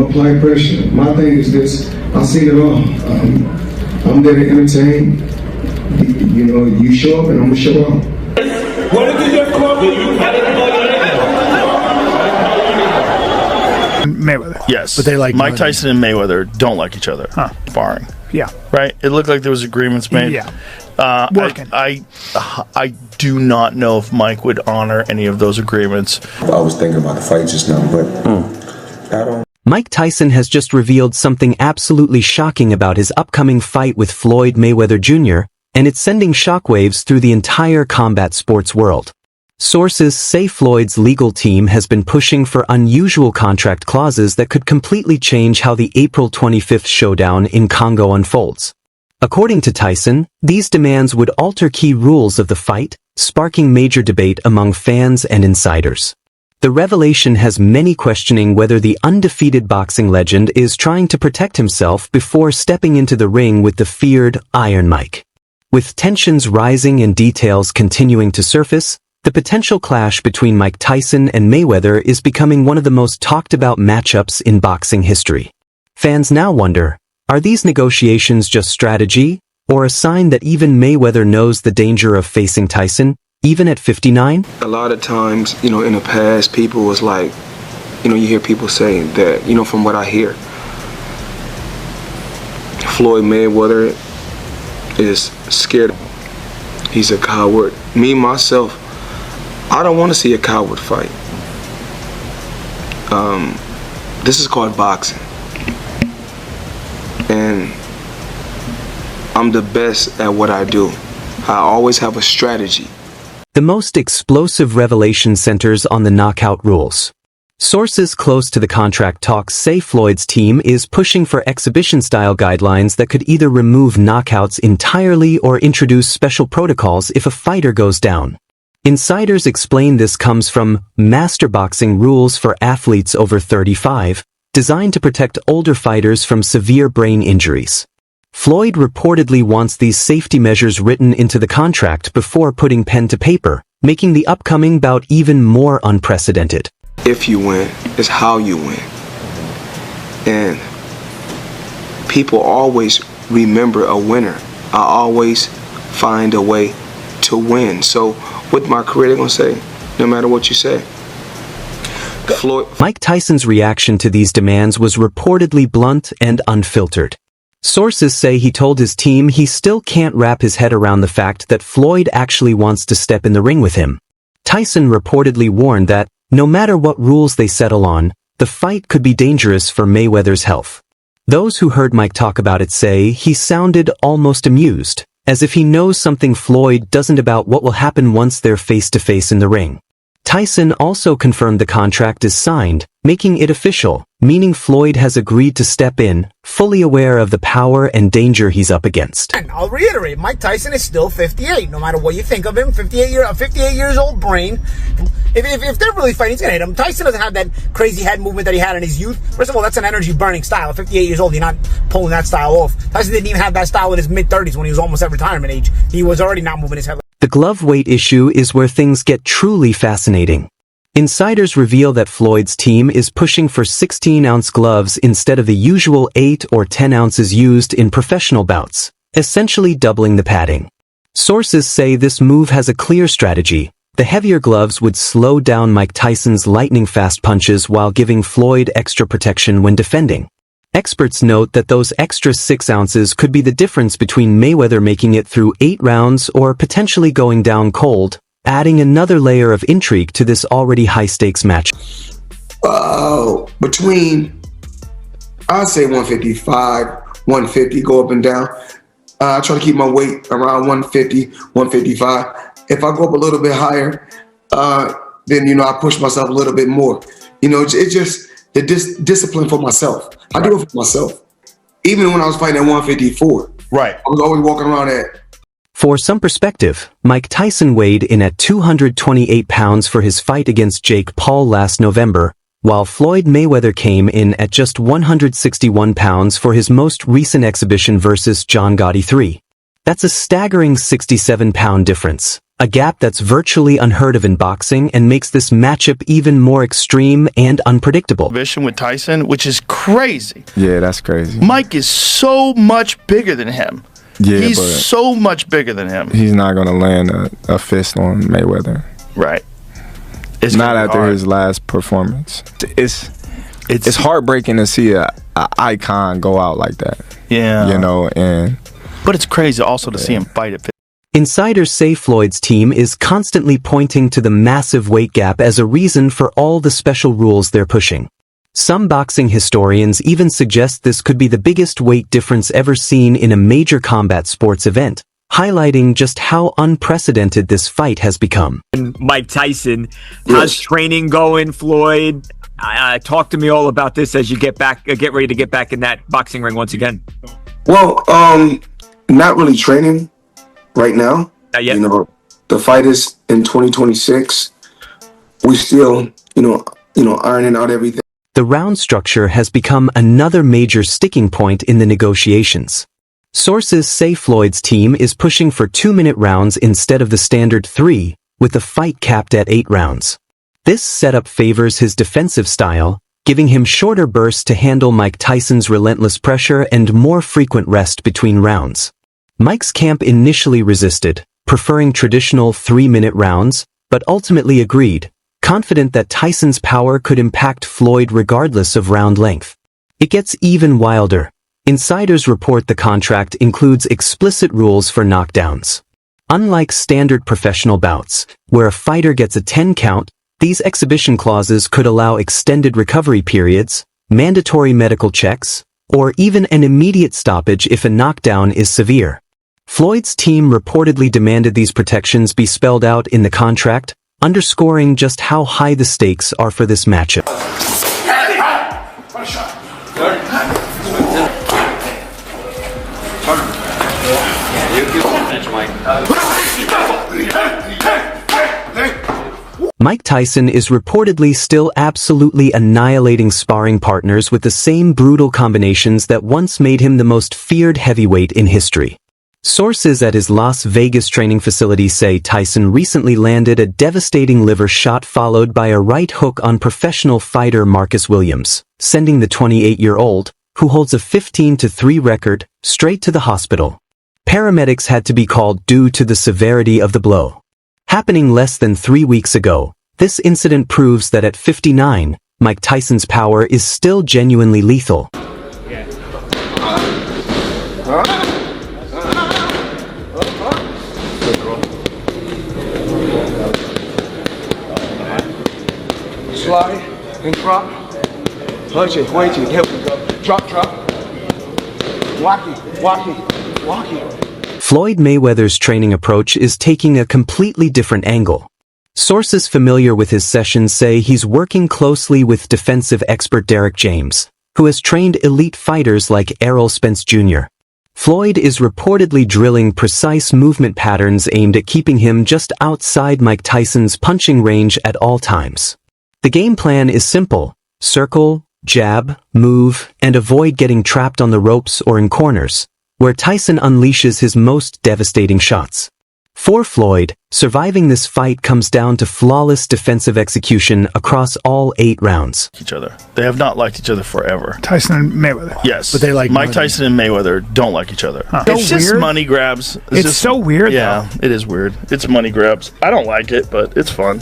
apply pressure. My thing is this: I seen it all. I'm there to entertain. You know, you show up, and I'm gonna show up. What did you club? Mayweather. Yes. But they like Mike Tyson and Mayweather don't like each other. Huh. Sparring. Yeah. Right? It looked like there was agreements made. Yeah. Working. I do not know if Mike would honor any of those agreements. I was thinking about the fight just now, but I don't. Mike Tyson has just revealed something absolutely shocking about his upcoming fight with Floyd Mayweather Jr., and it's sending shockwaves through the entire combat sports world. Sources say Floyd's legal team has been pushing for unusual contract clauses that could completely change how the April 25th showdown in Congo unfolds. According to Tyson, these demands would alter key rules of the fight, sparking major debate among fans and insiders. The revelation has many questioning whether the undefeated boxing legend is trying to protect himself before stepping into the ring with the feared Iron Mike. With tensions rising and details continuing to surface, the potential clash between Mike Tyson and Mayweather is becoming one of the most talked about matchups in boxing history. Fans now wonder, are these negotiations just strategy, or a sign that even Mayweather knows the danger of facing Tyson, even at 59? A lot of times, you know, in the past, people was like, you know, you hear people say that, you know, from what I hear, Floyd Mayweather is scared. He's a coward. Me, myself, I don't want to see a coward fight. This is called boxing. And I'm the best at what I do. I always have a strategy. The most explosive revelation centers on the knockout rules. Sources close to the contract talks say Floyd's team is pushing for exhibition-style guidelines that could either remove knockouts entirely or introduce special protocols if a fighter goes down. Insiders explain this comes from Master Boxing Rules for Athletes Over 35, designed to protect older fighters from severe brain injuries. Floyd reportedly wants these safety measures written into the contract before putting pen to paper, making the upcoming bout even more unprecedented. If you win, it's how you win. And people always remember a winner. I always find a way to win. So with my career, they're going to say, no matter what you say. Floyd. Mike Tyson's reaction to these demands was reportedly blunt and unfiltered. Sources say he told his team he still can't wrap his head around the fact that Floyd actually wants to step in the ring with him. Tyson reportedly warned that, no matter what rules they settle on, the fight could be dangerous for Mayweather's health. Those who heard Mike talk about it say he sounded almost amused, as if he knows something Floyd doesn't about what will happen once they're face-to-face in the ring. Tyson also confirmed the contract is signed, making it official, meaning Floyd has agreed to step in, fully aware of the power and danger he's up against. And I'll reiterate, Mike Tyson is still 58, no matter what you think of him. 58 years old brain. If they're really fighting, he's going to hit him. Tyson doesn't have that crazy head movement that he had in his youth. First of all, that's an energy-burning style. At 58 years old, you're not pulling that style off. Tyson didn't even have that style in his mid-30s when he was almost at retirement age. He was already not moving his head. The glove weight issue is where things get truly fascinating. Insiders reveal that Floyd's team is pushing for 16-ounce gloves instead of the usual 8 or 10 ounces used in professional bouts, essentially doubling the padding. Sources say this move has a clear strategy. The heavier gloves would slow down Mike Tyson's lightning-fast punches while giving Floyd extra protection when defending. Experts note that those extra 6 ounces could be the difference between Mayweather making it through 8 rounds or potentially going down cold, adding another layer of intrigue to this already high-stakes match. Between, I'd say 155, 150, go up and down. I try to keep my weight around 150, 155. If I go up a little bit higher, then, you know, I push myself a little bit more. You know, it's just the discipline for myself. I do it for myself. Even when I was fighting at 154, right, I was always walking around at. For some perspective, Mike Tyson weighed in at 228 pounds for his fight against Jake Paul last November, while Floyd Mayweather came in at just 161 pounds for his most recent exhibition versus John Gotti III. That's a staggering 67-pound difference. a gap that's virtually unheard of in boxing and makes this matchup even more extreme and unpredictable. Vision with Tyson, which is crazy. Yeah, that's crazy. Mike is so much bigger than him. Yeah, he's but so much bigger than him. he's not going to land a fist on Mayweather. Right. It's not after his last performance. It's heartbreaking to see a icon go out like that. Yeah. You know, but it's crazy also to see him fight at 50. Insiders say Floyd's team is constantly pointing to the massive weight gap as a reason for all the special rules they're pushing. Some boxing historians even suggest this could be the biggest weight difference ever seen in a major combat sports event, highlighting just how unprecedented this fight has become. Mike Tyson, how's training going, Floyd? Talk to me all about this as you get ready to get back in that boxing ring once again. Well, not really training right now. Not yet. You know, the fight is in 2026. We still, ironing out everything. The round structure has become another major sticking point in the negotiations. Sources say Floyd's team is pushing for 2-minute rounds instead of the standard 3, with the fight capped at 8 rounds. This setup favors his defensive style, giving him shorter bursts to handle Mike Tyson's relentless pressure and more frequent rest between rounds. Mike's camp initially resisted, preferring traditional 3-minute rounds, but ultimately agreed, confident that Tyson's power could impact Floyd regardless of round length. It gets even wilder. Insiders report the contract includes explicit rules for knockdowns. Unlike standard professional bouts, where a fighter gets a 10 count, these exhibition clauses could allow extended recovery periods, mandatory medical checks, or even an immediate stoppage if a knockdown is severe. Floyd's team reportedly demanded these protections be spelled out in the contract, underscoring just how high the stakes are for this matchup. Mike Tyson is reportedly still absolutely annihilating sparring partners with the same brutal combinations that once made him the most feared heavyweight in history. Sources at his Las Vegas training facility say Tyson recently landed a devastating liver shot followed by a right hook on professional fighter Marcus Williams, sending the 28-year-old, who holds a 15-3 record, straight to the hospital. Paramedics had to be called due to the severity of the blow. Happening less than 3 weeks ago, this incident proves that at 59, Mike Tyson's power is still genuinely lethal. Slide and drop. Punch it, here we go. Drop. Walking. Floyd Mayweather's training approach is taking a completely different angle. Sources familiar with his sessions say he's working closely with defensive expert Derek James, who has trained elite fighters like Errol Spence Jr. Floyd is reportedly drilling precise movement patterns aimed at keeping him just outside Mike Tyson's punching range at all times. The game plan is simple: circle, jab, move, and avoid getting trapped on the ropes or in corners, where Tyson unleashes his most devastating shots. For Floyd, surviving this fight comes down to flawless defensive execution across all 8 rounds. Each other. They have not liked each other forever. Tyson and Mayweather. Yes. But they like Mike Tyson and Mayweather don't like each other. Huh. It's So just weird. money grabs. It's so weird, Yeah, it is weird. It's money grabs. I don't like it, but it's fun,